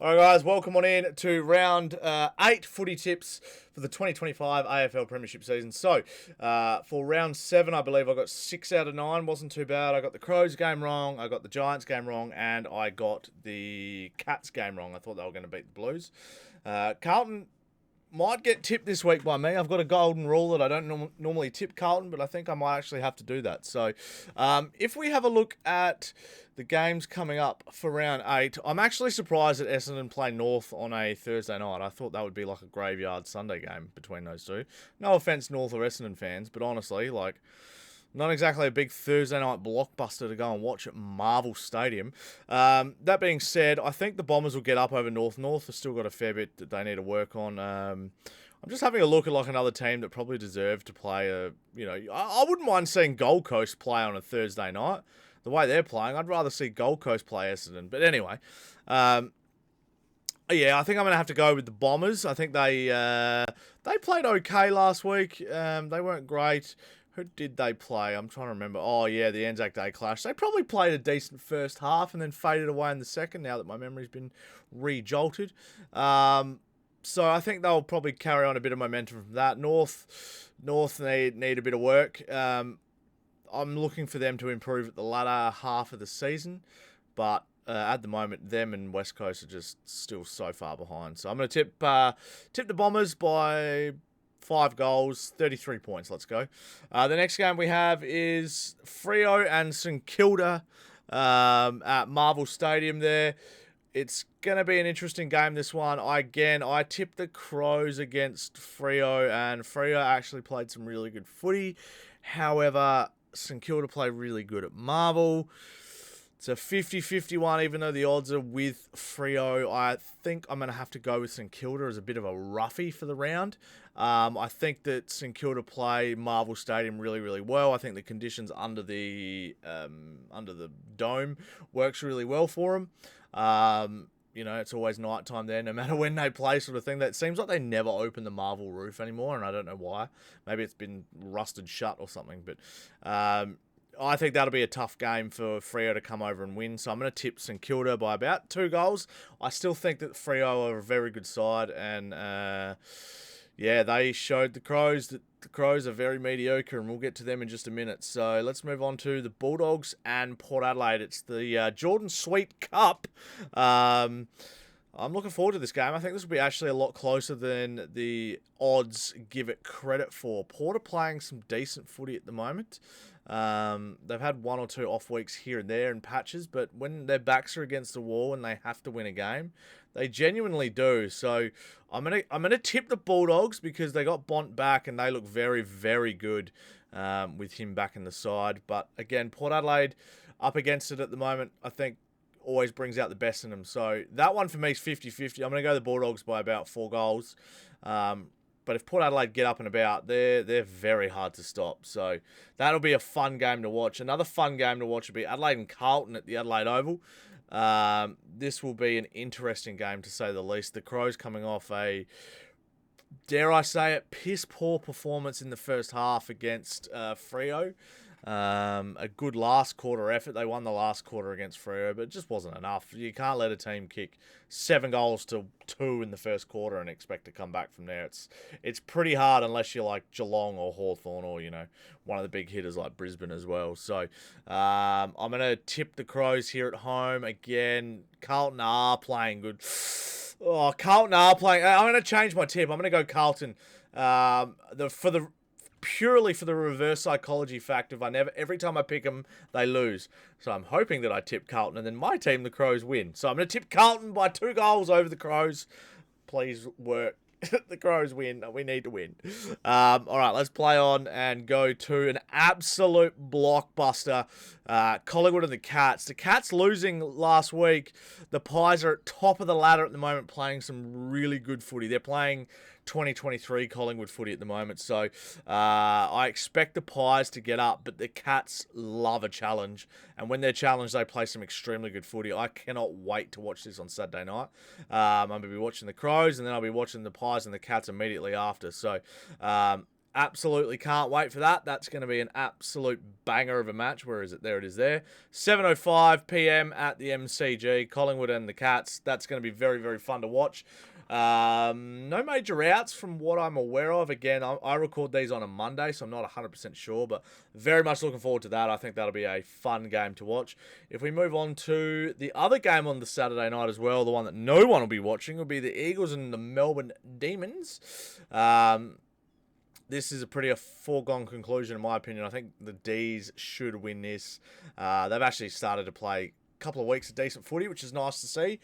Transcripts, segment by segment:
All right, guys, welcome on in to round 8 footy tips for the 2025 AFL Premiership season. So, for round 7, I believe I got 6 out of 9. Wasn't too bad. I got the Crows game wrong, I got the Giants game wrong, and I got the Cats game wrong. I thought they were going to beat the Blues. Carlton might get tipped this week by me. I've got a golden rule that I don't normally tip Carlton, but I think I might actually have to do that. So if we have a look at the games coming up for round 8, I'm actually surprised that Essendon play North on a Thursday night. I thought that would be like a graveyard Sunday game between those two. No offence, North or Essendon fans, but honestly, like, not exactly a big Thursday night blockbuster to go and watch at Marvel Stadium. That being said, I think the Bombers will get up over North. North have still got a fair bit that they need to work on. I'm just having a look at like another team that probably deserved to play I wouldn't mind seeing Gold Coast play on a Thursday night. The way they're playing, I'd rather see Gold Coast play Essendon. But anyway, yeah, I think I'm going to have to go with the Bombers. I think they played okay last week. They weren't great. Who did they play? I'm trying to remember. Oh, yeah, the Anzac Day clash. They probably played a decent first half and then faded away in the second, now that my memory's been re-jolted. So I think they'll probably carry on a bit of momentum from that. North need a bit of work. I'm looking for them to improve at the latter half of the season, but at the moment, them and West Coast are just still so far behind. So I'm going to tip the Bombers by 5 goals, 33 points. Let's go. The next game we have is Freo and St Kilda at Marvel Stadium there. It's going to be an interesting game, this one. I tipped the Crows against Freo, and Freo actually played some really good footy. However, St Kilda played really good at Marvel. It's a 50-51, even though the odds are with Freo. I think I'm going to have to go with St Kilda as a bit of a roughie for the round. I think that St Kilda play Marvel Stadium really, really well. I think the conditions under the dome works really well for them. It's always nighttime there, no matter when they play, sort of thing. That seems like they never open the Marvel roof anymore, and I don't know why. Maybe it's been rusted shut or something, but I think that'll be a tough game for Freo to come over and win. So I'm going to tip St Kilda by about 2 goals. I still think that Freo are a very good side. And, they showed the Crows that the Crows are very mediocre. And we'll get to them in just a minute. So let's move on to the Bulldogs and Port Adelaide. It's the Jordan Sweet Cup. I'm looking forward to this game. I think this will be actually a lot closer than the odds give it credit for. Port are playing some decent footy at the moment. They've had 1 or 2 off weeks here and there in patches, but when their backs are against the wall and they have to win a game, they genuinely do. So I'm gonna tip the Bulldogs because they got Bont back and they look very, very good with him back in the side. But again, Port Adelaide up against it at the moment, I think always brings out the best in them. So that one for me is 50-50. I'm going to go the Bulldogs by about 4 goals. But if Port Adelaide get up and about, they're very hard to stop. So that'll be a fun game to watch. Another fun game to watch will be Adelaide and Carlton at the Adelaide Oval. This will be an interesting game, to say the least. The Crows coming off a, dare I say it, piss-poor performance in the first half against Freo. A good last quarter effort. They won the last quarter against Freo, but it just wasn't enough. You can't let a team kick 7 goals to 2 in the first quarter and expect to come back from there. It's pretty hard unless you're like Geelong or Hawthorn or, one of the big hitters like Brisbane as well. So I'm going to tip the Crows here at home. Again, Carlton are playing good. Oh, Carlton are playing. I'm going to change my tip. I'm going to go Carlton. Purely for the reverse psychology fact of every time I pick them, they lose. So I'm hoping that I tip Carlton and then my team, the Crows, win. So I'm going to tip Carlton by 2 goals over the Crows. Please work. The Crows win. We need to win. All right, let's play on and go to an absolute blockbuster. Collingwood and the Cats. The Cats losing last week. The Pies are at top of the ladder at the moment, playing some really good footy. They're playing 2023 Collingwood footy at the moment. So I expect the Pies to get up, but the Cats love a challenge. And when they're challenged, they play some extremely good footy. I cannot wait to watch this on Saturday night. I'm going to be watching the Crows, and then I'll be watching the Pies and the Cats immediately after. So Absolutely can't wait for that. That's going to be an absolute banger of a match. Where is it? There it is there. 7:05 p.m. at the MCG. Collingwood and the Cats. That's going to be very, very fun to watch. No major outs from what I'm aware of. Again, I record these on a Monday, so I'm not 100% sure, but very much looking forward to that. I think that'll be a fun game to watch. If we move on to the other game on the Saturday night as well, the one that no one will be watching will be the Eagles and the Melbourne Demons. This is a pretty foregone conclusion in my opinion. I think the D's should win this. They've actually started to play couple of weeks of decent footy, which is nice to see.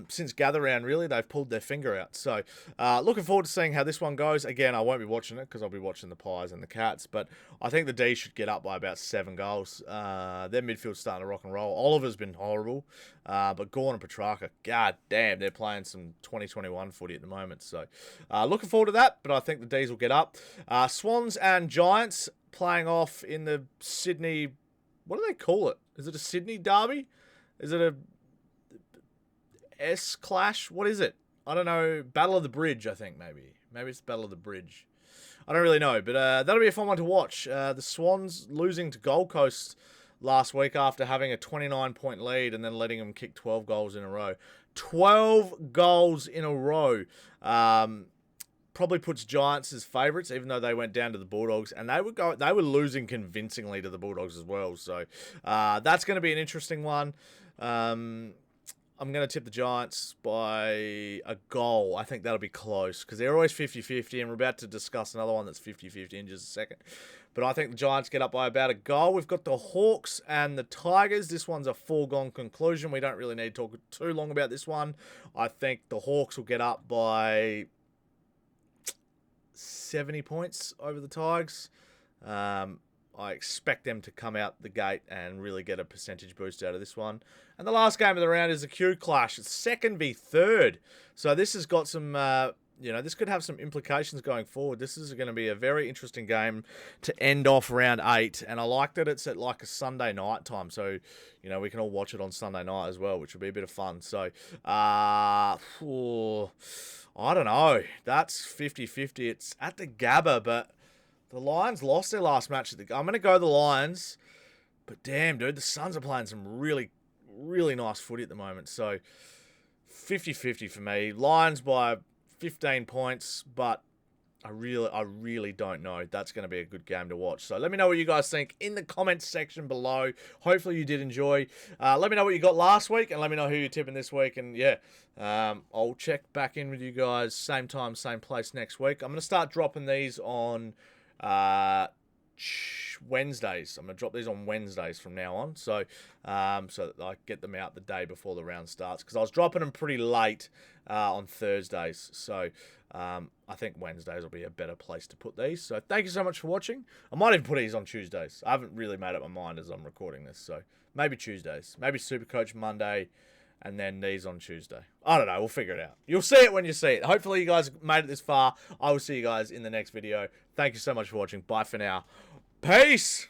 Since gather round, really, they've pulled their finger out. So, looking forward to seeing how this one goes. Again, I won't be watching it because I'll be watching the Pies and the Cats, but I think the D should get up by about 7 goals. Their midfield's starting to rock and roll. Oliver's been horrible, but Gawn and Petrarca, god damn, they're playing some 2021 footy at the moment. So, looking forward to that, but I think the D's will get up. Swans and Giants playing off in the Sydney, what do they call it? Is it a Sydney derby? Is it a S clash? What is it? I don't know. Battle of the Bridge, I think, maybe. Maybe it's Battle of the Bridge. I don't really know, but that'll be a fun one to watch. The Swans losing to Gold Coast last week after having a 29-point lead and then letting them kick 12 goals in a row. 12 goals in a row. Probably puts Giants as favourites, even though they went down to the Bulldogs, and they were losing convincingly to the Bulldogs as well. So that's going to be an interesting one. I'm going to tip the Giants by a goal. I think that'll be close because they're always 50-50, and we're about to discuss another one that's 50-50 in just a second. But I think the Giants get up by about a goal. We've got the Hawks and the Tigers. This one's a foregone conclusion. We don't really need to talk too long about this one. I think the Hawks will get up by 70 points over the Tigers. I expect them to come out the gate and really get a percentage boost out of this one. And the last game of the round is the Q Clash. It's second v third. So this has got some, this could have some implications going forward. This is going to be a very interesting game to end off round 8. And I like that it's at like a Sunday night time. So, we can all watch it on Sunday night as well, which will be a bit of fun. So, I don't know. That's 50-50. It's at the Gabba, but the Lions lost their last match. I'm going to go the Lions, but damn, dude, the Suns are playing some really, really nice footy at the moment. So 50-50 for me. Lions by 15 points, but I really don't know. That's going to be a good game to watch. So let me know what you guys think in the comments section below. Hopefully you did enjoy. Let me know what you got last week, and let me know who you're tipping this week. And yeah, I'll check back in with you guys same time, same place next week. I'm going to start dropping these on Wednesdays. I'm going to drop these on Wednesdays from now on. So so that I get them out the day before the round starts, because I was dropping them pretty late on Thursdays. So I think Wednesdays will be a better place to put these. So thank you so much for watching. I might even put these on Tuesdays. I haven't really made up my mind as I'm recording this. So maybe Tuesdays. Maybe Supercoach Monday, and then these on Tuesday. I don't know. We'll figure it out. You'll see it when you see it. Hopefully you guys made it this far. I will see you guys in the next video. Thank you so much for watching. Bye for now. Peace!